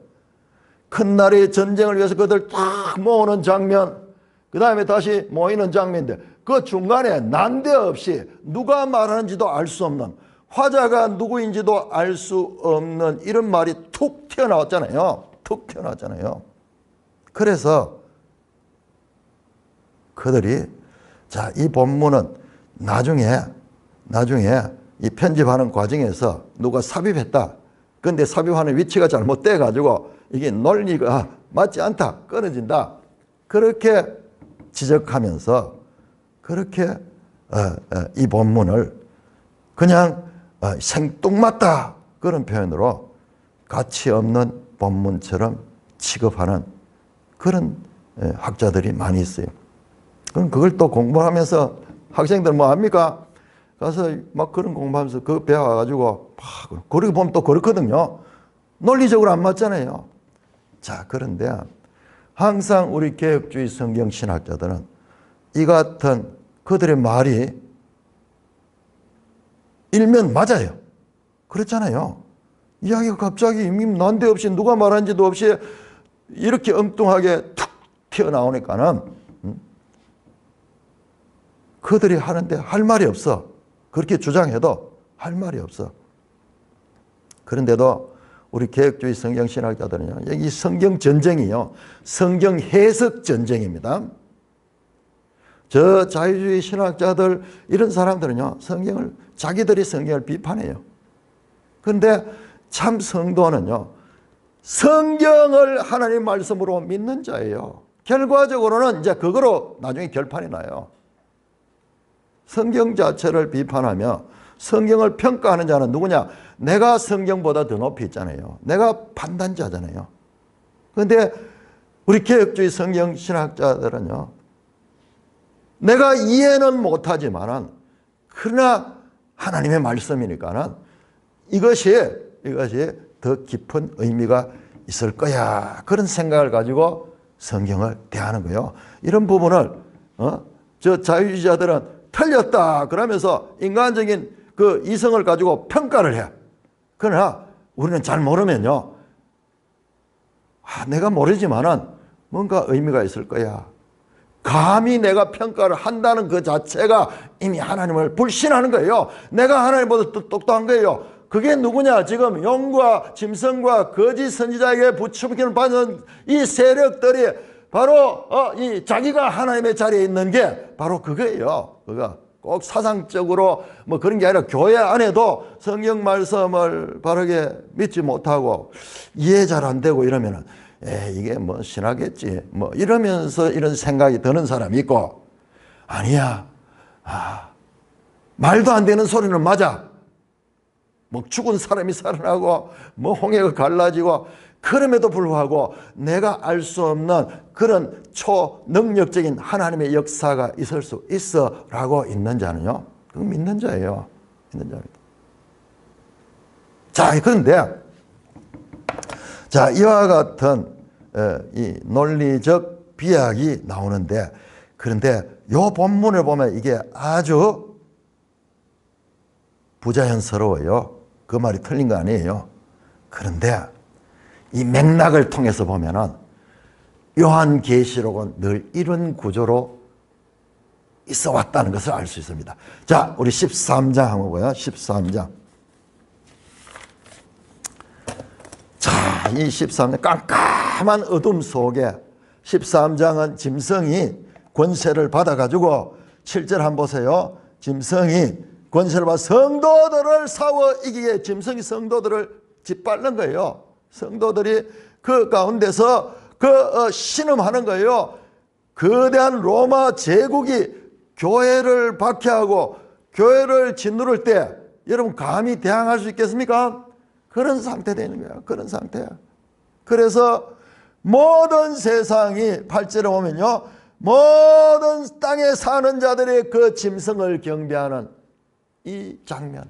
큰 나라의 전쟁을 위해서 그들 딱 모으는 장면, 그 다음에 다시 모이는 장면인데 그 중간에 난데없이 누가 말하는지도 알 수 없는, 화자가 누구인지도 알 수 없는 이런 말이 툭 튀어나왔잖아요. 툭 튀어나왔잖아요. 그래서 그들이 자, 이 본문은 나중에 이 편집하는 과정에서 누가 삽입했다. 근데 삽입하는 위치가 잘못돼 가지고 이게 논리가 맞지 않다. 끊어진다. 그렇게 지적하면서 그렇게 이 본문을 그냥 생뚱맞다 그런 표현으로 가치 없는 본문처럼 취급하는 그런 학자들이 많이 있어요. 그럼 그걸 또 공부하면서 학생들 뭐 합니까? 가서 막 그런 공부하면서 그거 배워가지고 그렇게 보면 또 그렇거든요. 논리적으로 안 맞잖아요. 자, 그런데 항상 우리 개혁주의 성경신학자들은 이 같은 그들의 말이 일면 맞아요. 그렇잖아요. 이야기가 갑자기 난데없이 누가 말한지도 없이 이렇게 엉뚱하게 툭 튀어나오니까는 그들이 하는데 할 말이 없어. 그렇게 주장해도 할 말이 없어. 그런데도 우리 개혁주의 성경신학자들은요, 이 성경 전쟁이요, 성경 해석 전쟁입니다. 저 자유주의 신학자들 이런 사람들은요, 자기들이 성경을 비판해요. 그런데 참 성도는요, 성경을 하나님 말씀으로 믿는 자예요. 결과적으로는 이제 그거로 나중에 결판이 나요. 성경 자체를 비판하며 성경을 평가하는 자는 누구냐? 내가 성경보다 더 높이 있잖아요. 내가 판단자잖아요. 그런데 우리 개혁주의 성경 신학자들은요, 내가 이해는 못하지만은 그러나 하나님의 말씀이니까는 이것이 더 깊은 의미가 있을 거야. 그런 생각을 가지고 성경을 대하는 거예요. 이런 부분을 저 자유주의자들은 틀렸다 그러면서 인간적인 그 이성을 가지고 평가를 해. 그러나 우리는 잘 모르면요, 내가 모르지만은 뭔가 의미가 있을 거야. 감히 내가 평가를 한다는 그 자체가 이미 하나님을 불신하는 거예요. 내가 하나님보다 더 똑똑한 거예요. 그게 누구냐? 지금 용과 짐승과 거짓 선지자에게 부추김을 받는 이 세력들이 바로 이 자기가 하나님의 자리에 있는 게 바로 그거예요. 그거 꼭 사상적으로 뭐 그런 게 아니라 교회 안에도 성경 말씀을 바르게 믿지 못하고 이해 잘 안 되고 이러면은 이게 뭐 신하겠지 뭐 이러면서 이런 생각이 드는 사람이 있고, 아니야, 말도 안 되는 소리는 맞아. 뭐 죽은 사람이 살아나고 뭐 홍해가 갈라지고, 그럼에도 불구하고 내가 알 수 없는 그런 초능력적인 하나님의 역사가 있을 수 있어 라고 있는 자는요, 그건 믿는 자예요. 믿는 자입니다. 자, 그런데 자, 이와 같은 이 논리적 비약이 나오는데, 그런데 이 본문을 보면 이게 아주 부자연스러워요. 그 말이 틀린 거 아니에요. 그런데 이 맥락을 통해서 보면은 요한계시록은 늘 이런 구조로 있어 왔다는 것을 알 수 있습니다. 자, 우리 13장 한번 보요. 13장. 자, 이 13장 깜깜한 어둠 속에 13장은 짐승이 권세를 받아가지고 7절 한번 보세요. 짐승이 권세를 받아 성도들을 싸워 이기게 짐승이 성도들을 짓밟는 거예요. 성도들이 그 가운데서 신음하는 거예요. 거대한 로마 제국이 교회를 박해하고 교회를 짓누를 때 여러분 감히 대항할 수 있겠습니까? 그런 상태 되는 거야. 그런 상태야. 그래서 모든 세상이 8절에 보면요, 모든 땅에 사는 자들이 그 짐승을 경배하는 이 장면,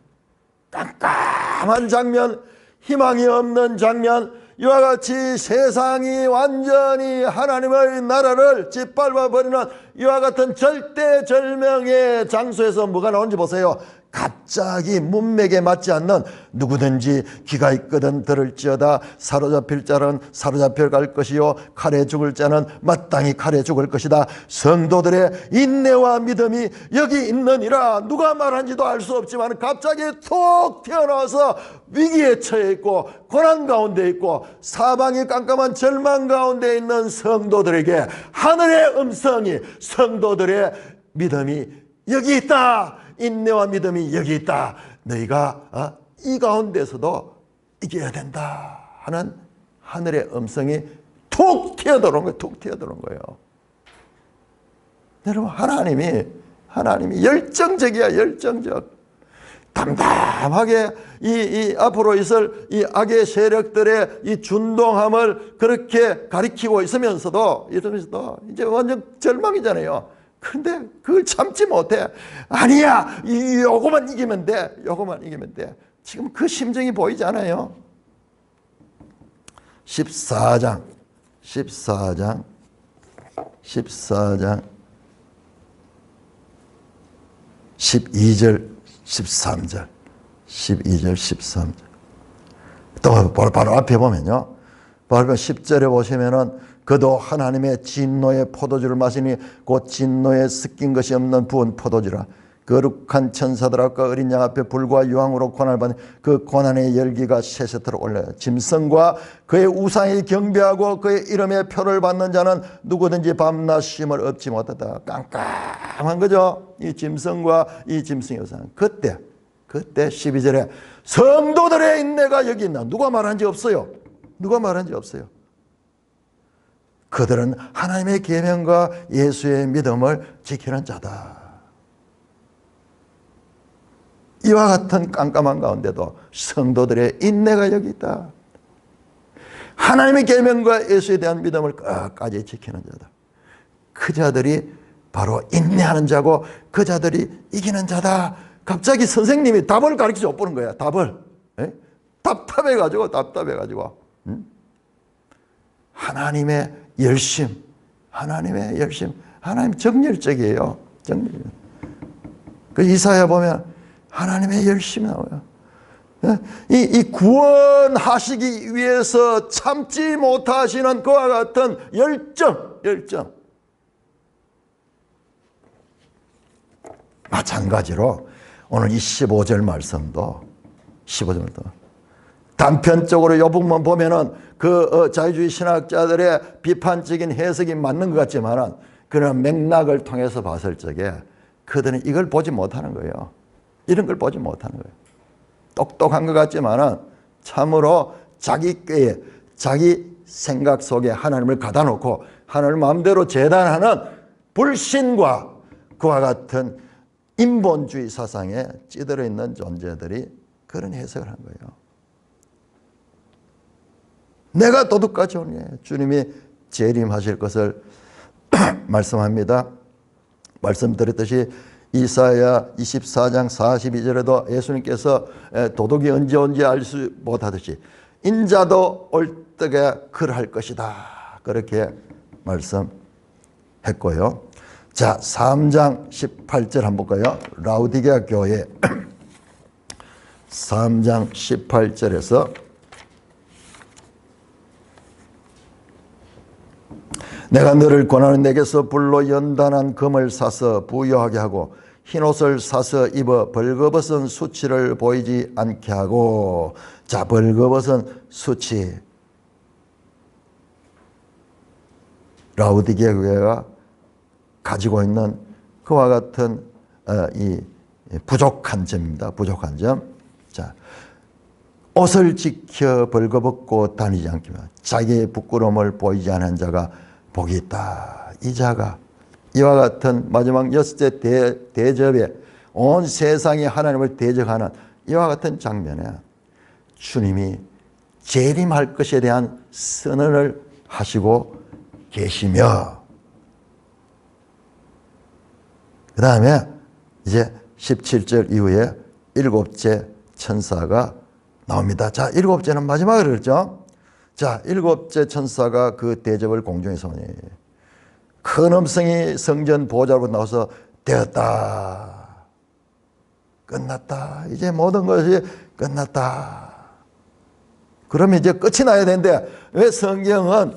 깜깜한 장면, 희망이 없는 장면, 이와 같이 세상이 완전히 하나님의 나라를 짓밟아 버리는 이와 같은 절대절명의 장소에서 뭐가 나오는지 보세요. 갑자기 문맥에 맞지 않는 누구든지 귀가 있거든 들을지어다 사로잡힐 자는 사로잡혀 갈 것이요 칼에 죽을 자는 마땅히 칼에 죽을 것이다. 성도들의 인내와 믿음이 여기 있느니라. 누가 말한지도 알 수 없지만 갑자기 툭 튀어나와서 위기에 처해 있고 고난 가운데 있고 사방이 깜깜한 절망 가운데 있는 성도들에게 하늘의 음성이 성도들의 믿음이 여기 있다. 인내와 믿음이 여기 있다. 너희가 이 가운데서도 이겨야 된다 하는 하늘의 음성이 툭 튀어들어온 거예요. 툭 튀어들어온 거예요. 여러분 하나님이 열정적이야. 열정적. 담담하게 이 앞으로 있을 이 악의 세력들의 이 준동함을 그렇게 가리키고 있으면서도 이제 완전 절망이잖아요. 근데 그걸 참지 못해. 아니야, 요거만 이기면 돼. 요거만 이기면 돼. 지금 그 심정이 보이지 않아요? 14장 12절 13절 12절 13절 또 바로 앞에 보면요. 바로 10절에 보시면은 그도 하나님의 진노의 포도주를 마시니 곧 진노에 섞인 것이 없는 부은 포도주라. 거룩한 천사들 앞과 어린 양 앞에 불과 유황으로 고난을 받는 그 고난의 열기가 세세토록 올라요. 짐승과 그의 우상이 경배하고 그의 이름의 표를 받는 자는 누구든지 밤낮 쉼을 얻지 못하다. 깜깜한 거죠. 이 짐승과 이 짐승의 우상. 그때 12절에 성도들의 인내가 여기 있나. 누가 말한지 없어요. 누가 말한지 없어요. 그들은 하나님의 계명과 예수의 믿음을 지키는 자다. 이와 같은 깜깜한 가운데도 성도들의 인내가 여기 있다. 하나님의 계명과 예수에 대한 믿음을 끝까지 지키는 자다. 그 자들이 바로 인내하는 자고 그 자들이 이기는 자다. 갑자기 선생님이 답을 가르쳐 줘 보는 거야. 답을. 답답해가지고 응? 하나님의 열심. 하나님 정열적이에요. 그 이사야 보면 하나님의 열심이 나와요. 이 구원하시기 위해서 참지 못하시는 그와 같은 열정. 마찬가지로 오늘 이 15절 말씀도 단편적으로 이 부분만 보면은 자유주의 신학자들의 비판적인 해석이 맞는 것 같지만은 그런 맥락을 통해서 봤을 적에 그들은 이걸 보지 못하는 거예요. 이런 걸 보지 못하는 거예요. 똑똑한 것 같지만은 참으로 자기 꾀에 자기 생각 속에 하나님을 가다 놓고 하나님을 마음대로 재단하는 불신과 그와 같은 인본주의 사상에 찌들어 있는 존재들이 그런 해석을 한 거예요. 내가 도둑같이 오니 주님이 재림하실 것을 말씀합니다. 말씀드렸듯이 이사야 24장 42절에도 예수님께서 도둑이 언제 온지 알 수 못하듯이 인자도 올 때가 그러할 것이다. 그렇게 말씀했고요. 자, 3장 18절 한번 볼까요? 라우디게아 교회 3장 18절에서 내가 너를 권하는 내게서 불로 연단한 금을 사서 부여하게 하고 흰옷을 사서 입어 벌거벗은 수치를 보이지 않게 하고. 자, 벌거벗은 수치. 라우디게아 교회가 가지고 있는 그와 같은 이 부족한 점입니다. 부족한 점. 자, 옷을 지켜 벌거벗고 다니지 않기만 자기의 부끄러움을 보이지 않은 자가 복이 있다. 이 자가 이와 같은 마지막 6째 대접에 온 세상이 하나님을 대적하는 이와 같은 장면에 주님이 재림할 것에 대한 선언을 하시고 계시며, 그 다음에 이제 17절 이후에 7째 천사가 나옵니다. 자, 7째는 마지막으로 그랬죠. 자, 7째 천사가 그 대접을 공중에서 오니 큰 음성이 성전 보좌로 나와서 되었다. 끝났다. 이제 모든 것이 끝났다. 그러면 이제 끝이 나야 되는데 왜 성경은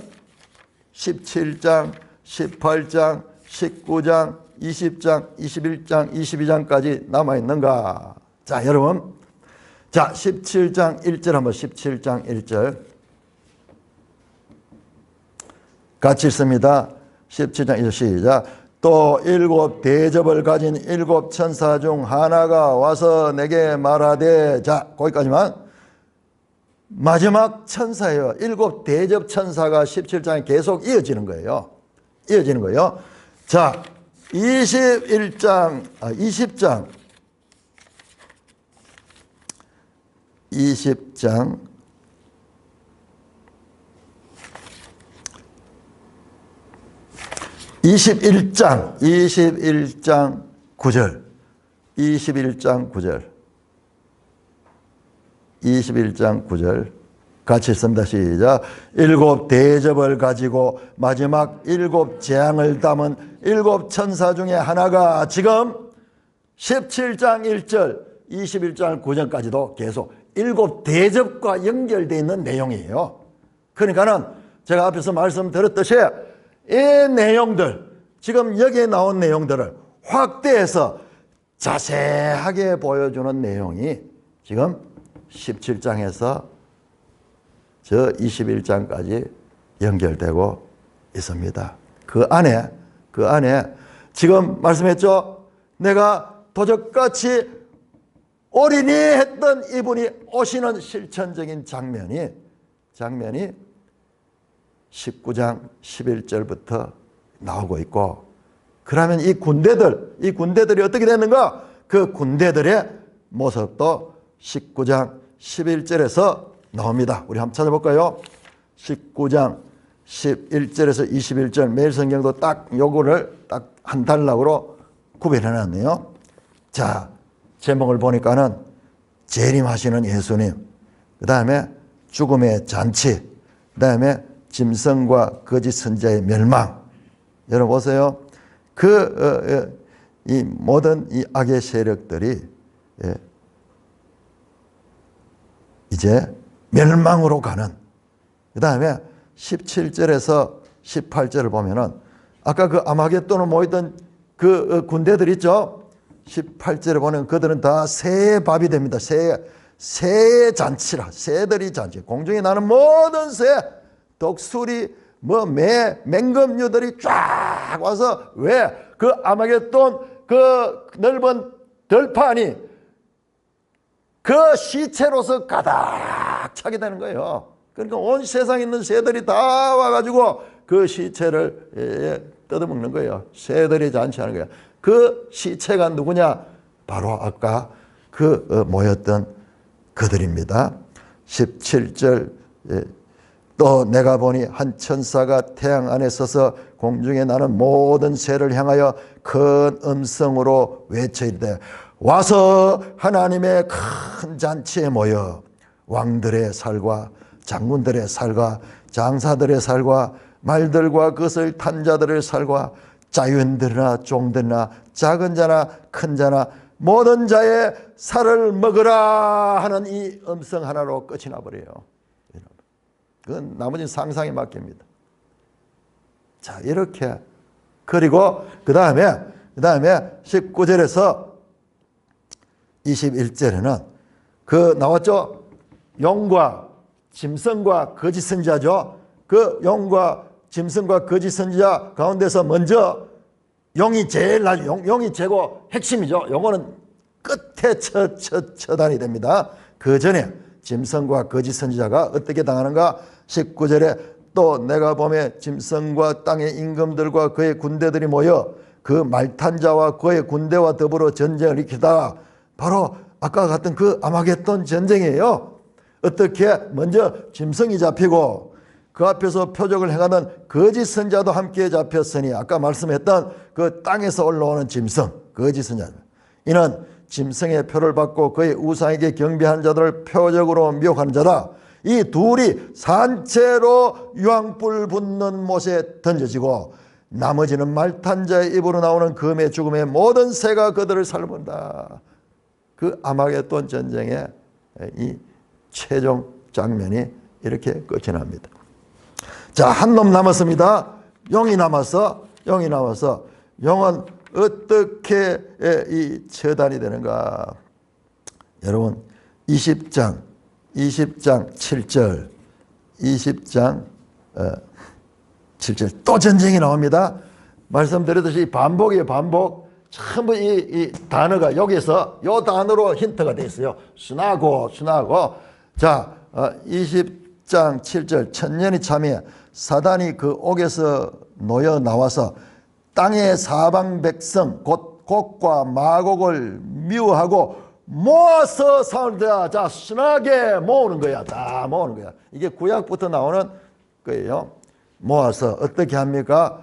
17장, 18장, 19장, 20장, 21장, 22장까지 남아있는가? 자, 여러분. 자, 17장 1절 한번 17장 1절. 같이 읽습니다. 17장 1절 시작. 또 7 대접을 가진 7 천사 중 하나가 와서 내게 말하되, 자, 거기까지만. 마지막 천사예요. 7 대접 천사가 17장에 계속 이어지는 거예요. 이어지는 거예요. 자, 20장 21장 9절. 21장 9절. 같이 읽습니다. 시작. 7 대접을 가지고 마지막 7 재앙을 담은 7 천사 중에 하나가 지금 17장 1절, 21장 9절까지도 계속 7 대접과 연결되어 있는 내용이에요. 그러니까는 제가 앞에서 말씀드렸듯이 이 내용들, 지금 여기에 나온 내용들을 확대해서 자세하게 보여주는 내용이 지금 17장에서 저 21장까지 연결되고 있습니다. 그 안에 지금 말씀했죠? 내가 도적같이 어린이 했던 이분이 오시는 실천적인 장면이 19장 11절부터 나오고 있고, 그러면 이 군대들이 어떻게 되는가? 그 군대들의 모습도 19장 11절에서 나옵니다. 우리 한번 찾아볼까요? 19장 11절에서 21절, 매일 성경도 딱 요거를 딱 한 단락으로 구별해 놨네요. 자, 제목을 보니까는 재림하시는 예수님, 그 다음에 죽음의 잔치, 그 다음에 짐승과 거짓 선지자의 멸망. 여러분 보세요. 이 모든 이 악의 세력들이 이제 멸망으로 가는. 그 다음에 17절에서 18절을 보면은 아까 그 아마겟돈을 모이던 그 군대들 있죠? 18절에 보면 그들은 다 새의 밥이 됩니다. 새의 잔치라. 새들이 잔치. 공중에 나는 모든 새, 독수리, 맹금류들이 쫙 와서, 왜? 그 아마겟돈 그 넓은 들판이 그 시체로서 가득 차게 되는 거예요. 그러니까 온 세상에 있는 새들이 다 와가지고 그 시체를 뜯어먹는 거예요. 새들이 잔치하는 거예요. 그 시체가 누구냐? 바로 아까 모였던 그들입니다. 17절. 또 내가 보니 한 천사가 태양 안에 서서 공중에 나는 모든 새를 향하여 큰 음성으로 외쳐이르되, 와서 하나님의 큰 잔치에 모여 왕들의 살과 장군들의 살과 장사들의 살과 말들과 그것을 탄 자들의 살과 자유인들이나 종들이나 작은 자나 큰 자나 모든 자의 살을 먹으라 하는 이 음성 하나로 끝이 나버려요. 그건 나머지는 상상에 맡깁니다. 자, 이렇게. 그리고 그 다음에 19절에서 21절에는 그 나왔죠? 용과 짐승과 거짓 선지자죠. 그 용과 짐승과 거짓 선지자 가운데서 먼저 용이 제일 용이 최고 핵심이죠. 용어는 끝에 처단이 됩니다. 그 전에 짐승과 거짓 선지자가 어떻게 당하는가? 19절에 또 내가 보매 짐승과 땅의 임금들과 그의 군대들이 모여 그 말탄 자와 그의 군대와 더불어 전쟁을 일으키다. 바로 아까 같은 그 아마겟돈 전쟁이에요. 어떻게? 먼저 짐승이 잡히고 그 앞에서 표적을 행하는 거짓 선자도 함께 잡혔으니, 아까 말씀했던 그 땅에서 올라오는 짐승, 거짓 선자, 이는 짐승의 표를 받고 그의 우상에게 경배하는 자들을 표적으로 미혹하는 자다. 이 둘이 산채로 유황불 붙는 못에 던져지고 나머지는 말탄 자의 입으로 나오는 금의 죽음의 모든 새가 그들을 살본다. 그 아마겟돈 전쟁의 이 최종 장면이 이렇게 끝이 납니다. 자, 한 놈 남았습니다. 용이 남아서 용은 어떻게 이 처단이 되는가? 여러분 20장 7절 20장 7절 또 전쟁이 나옵니다. 말씀드렸듯이 반복이에요. 반복. 전부 이 단어가 여기서 이 단어로 힌트가 돼 있어요. 순하고. 자, 20장 7절 천년이 참에 사단이 그 옥에서 놓여 나와서 땅의 사방 백성 곧 곡과 마곡을 미워하고 모아서 싸운다. 자, 순하게 모으는 거야. 다 모으는 거야. 이게 구약부터 나오는 거예요. 모아서 어떻게 합니까?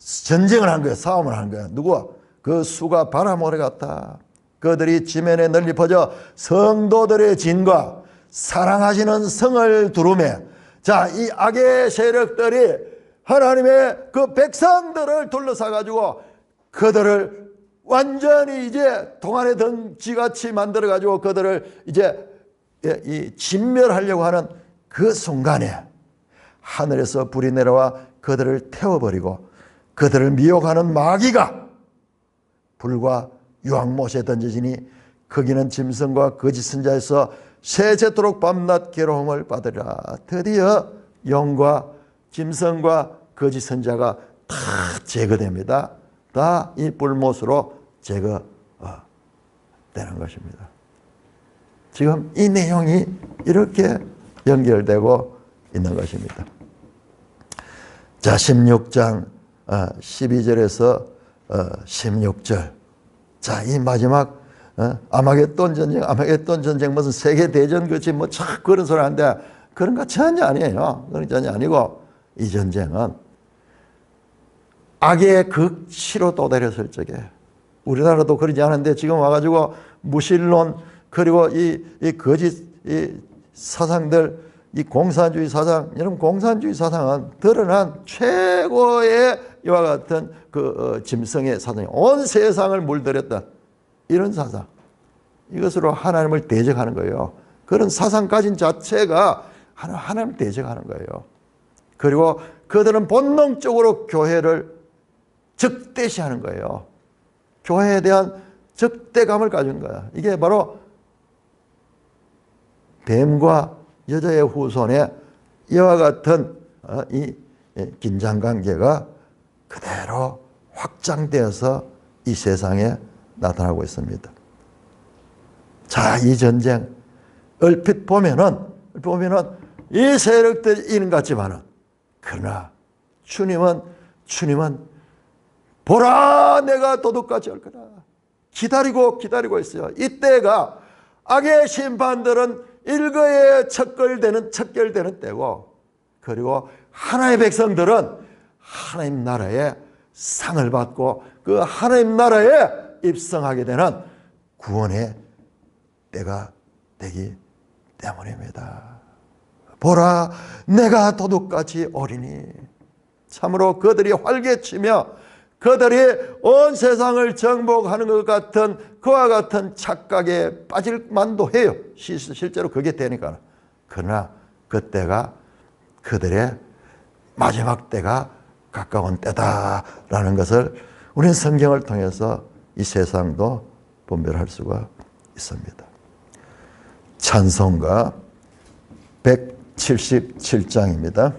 전쟁을 한 거야. 싸움을 한 거야. 누구와? 그 수가 바라모래 같다. 그들이 지면에 널리 퍼져 성도들의 진과 사랑하시는 성을 두루매. 자, 이 악의 세력들이 하나님의 그 백성들을 둘러싸 가지고 그들을 완전히 이제 동안의 덩치같이 만들어 가지고 그들을 이제 이 진멸하려고 하는 그 순간에 하늘에서 불이 내려와 그들을 태워버리고 그들을 미혹하는 마귀가 불과 유황못에 던져지니 거기는 짐승과 거짓 선자에서 세세토록 밤낮 괴로움을 받으리라. 드디어 영과 짐승과 거짓 선자가 다 제거됩니다. 다 이 불못으로 제거되는 것입니다. 지금 이 내용이 이렇게 연결되고 있는 것입니다. 자, 16장 12절에서 16절. 자, 이 마지막 아마겟돈 전쟁 무슨 세계대전 그렇지 뭐 참 그런 소리 하는데 그런 거 전혀 아니에요. 그런 거 전혀 아니고 이 전쟁은 악의 극치로 도달했을 적에 우리나라도 그러지 않은데 지금 와가지고 무신론 그리고 이 거짓 이 사상들 이 공산주의 사상 여러분 공산주의 사상은 드러난 최고의 이와 같은 그 짐승의 사상이 온 세상을 물들였던 이런 사상 이것으로 하나님을 대적하는 거예요. 그런 사상 가진 자체가 하나님을 대적하는 거예요. 그리고 그들은 본능적으로 교회를 적대시하는 거예요. 교회에 대한 적대감을 가진 거야. 이게 바로 뱀과 여자의 후손의 이와 같은 이 긴장관계가 그대로 확장되어서 이 세상에 나타나고 있습니다. 자, 이 전쟁 얼핏 보면은 이 세력들이 이는 같지만은 그러나 주님은 보라 내가 도둑같이 올 거다. 기다리고 있어요. 이때가 악의 심판들은 일거에 척결되는 때고 그리고 하나님의 백성들은 하나님 나라의 상을 받고 그 하나님 나라에 입성하게 되는 구원의 때가 되기 때문입니다. 보라 내가 도둑같이 오리니 참으로 그들이 활개치며 그들이 온 세상을 정복하는 것 같은 그와 같은 착각에 빠질 만도 해요. 실제로 그게 되니까. 그러나 그때가 그들의 마지막 때가 가까운 때다라는 것을 우리는 성경을 통해서 이 세상도 분별할 수가 있습니다. 찬송가 177장입니다.